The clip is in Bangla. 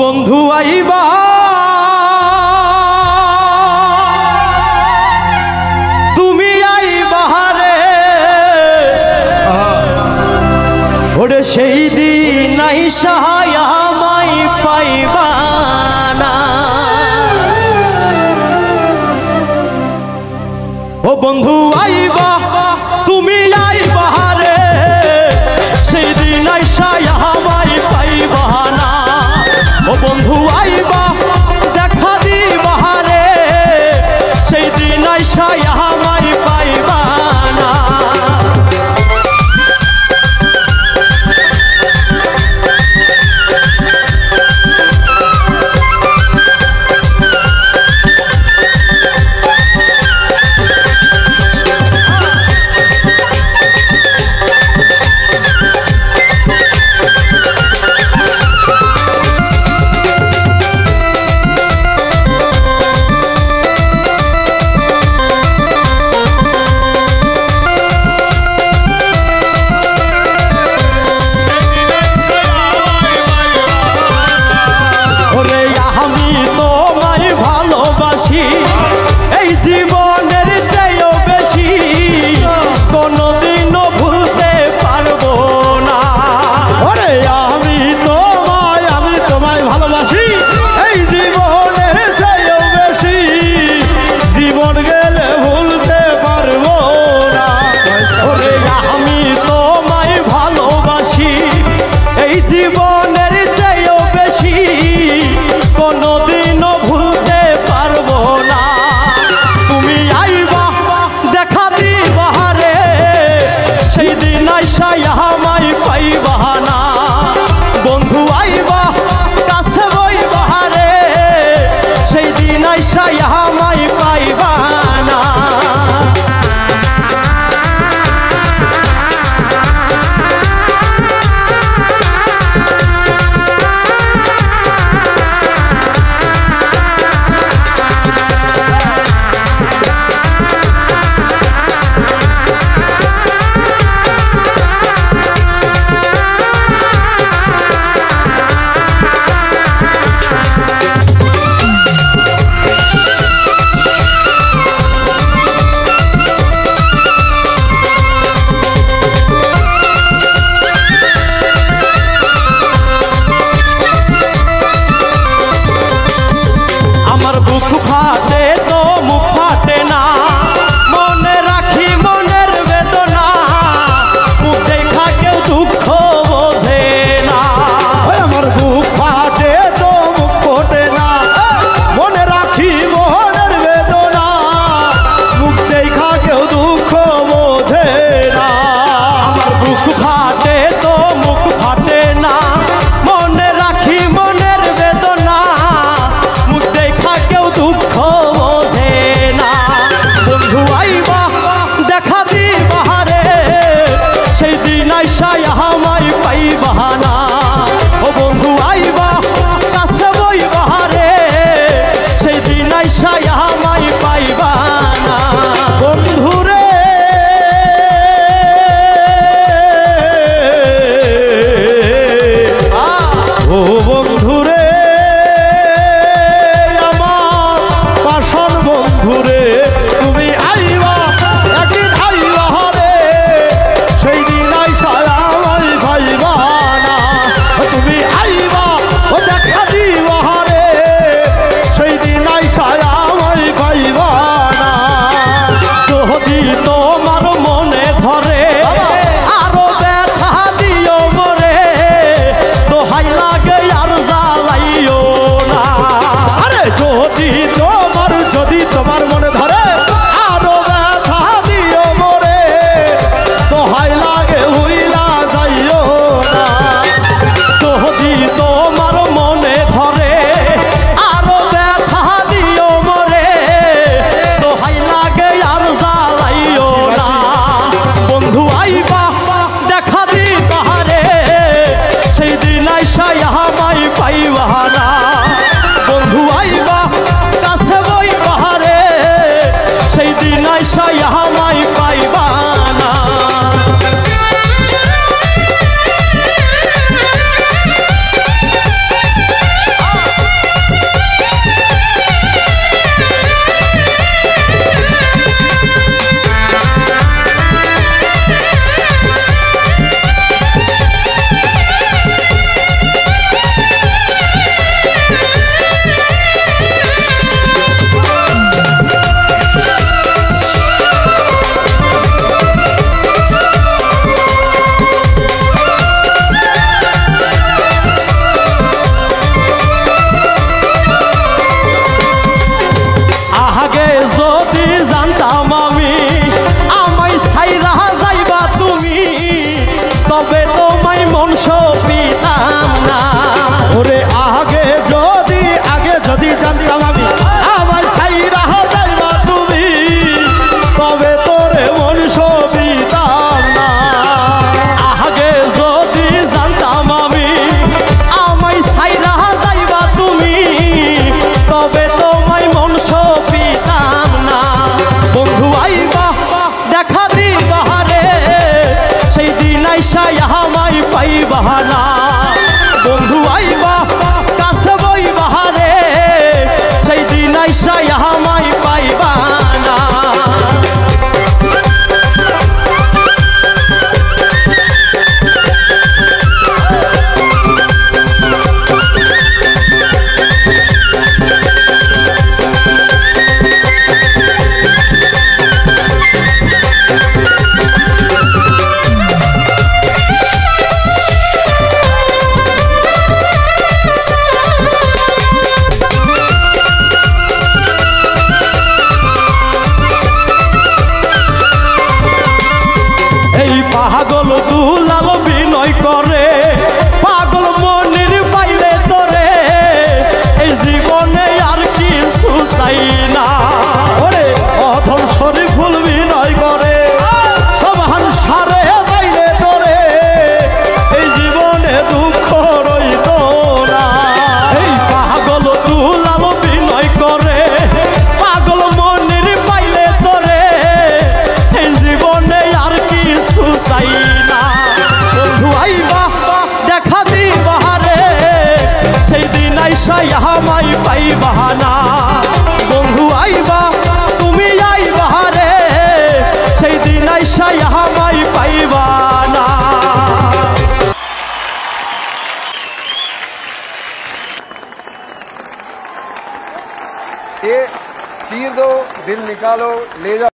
বন্ধু আইবা তুমি আইবা রে ওরে সেই দিন আইসা আমায় পাইবা না। ও বন্ধু আইবা তুমি আইবা রে সেই দিন আইসা আমায় পাইবা না। ও বন্ধু আইবা দেখা দিবা রে সেই দিন আইসা আমায় পাইবা না। এই জীবনের চেয়েও বেশি কোনোদিনও ভুলতে পারবো না। ওরে আমি তোমায় ভালোবাসি এই জীবনের চেয়েও বেশি জীবন গেলে ভুলতে পারবো না। ওরে আমি তোমায় ভালোবাসি এই জীবনের চেয়েও বেশি কোনোদিনও ভুলতে পারবো না। তুমি আইবা দেখা দিবা রে সেই দিন আইসা আমায় পাইবা না। বন্ধু আইবা কাছে বইবা রে সেই দিন আইসা আমায় পাইবা না। আমার বুক ফাটে তো মুখ ফাটে না মনে রাখি মনের বেদনা মুখ দেখা কেউ দুঃখ বোঝে না। আমার বুক ফাটে তো মুখ ফোটে না মনে রাখি মনের বেদনা মুখ দেখা কেউ দুঃখ বোঝে না। আমার বুক ফাটে তো মুখ ফাটে না মনে রাখি মনের বেদনা মুখ দেখা কেউ দুঃখ বোঝে না। বন্ধু আইবা দেখা দিবা রে সেই দিন আইসা আমায় পাইবা না। ও বন্ধু আইবা কাছে বইবা রে সেই দিন আইসা আমায় পাইবা না। বন্ধু রে ও বন্ধু রে আমার পাষাণ বন্ধু রে তুমি আইবা একদিন আইবা রে সেই দিন আইসা আমায় পাইবা না। তুমি আইবা ও দেখা দিবা রে সেই দিন আইসা আমায় পাইবা না। যদি তোমার মনে ধরে আরো ব্যথা দিও মরে দোহাই লাগে আর জ্বালাইও না। আরে যদি তোমার মনে ধরে আরো ব্যথা দিও মরে দোহাই লাগে হইলা যাইও না। যদি তোমার মনে ধরে আরো ব্যথা দিও মরে দোহাই লাগে আর জ্বালাইও না। বন্ধু আইবা দেখা দিবা রে সেই দিন আইসা আমায় পাইবা না। বন্ধু আইবা কাছে বইবা রে সেই দিন আইসা আমায় পাইবা না। বাহানা বন্ধু আইবা কাছে বই বাহারে সেই দিন আইসা আমায় পাইবা না পাগল দুলাল বিনয় করে পাগল মনির পাইলে তোরে এই জীবনে আর কিছু চাই না ওরে অধম শরীফুল বিনয় করে সবহান সারে পাইলে তোরে এই জীবনে দুঃখ রইত না এই পাগল দুলাল বিনয় করে পাগল মনির পাইলে তোরে এই জীবনে আর কিছু চাই না বন্ধু আইবা দেখা দিবারে সেই দিন আইসা আমায় পাইবা না বন্ধু আইবা তুমি আইবারে সেই দিন আইসা আমায় পাইবা না ये चीर दो दिल निकालो ले जाओ।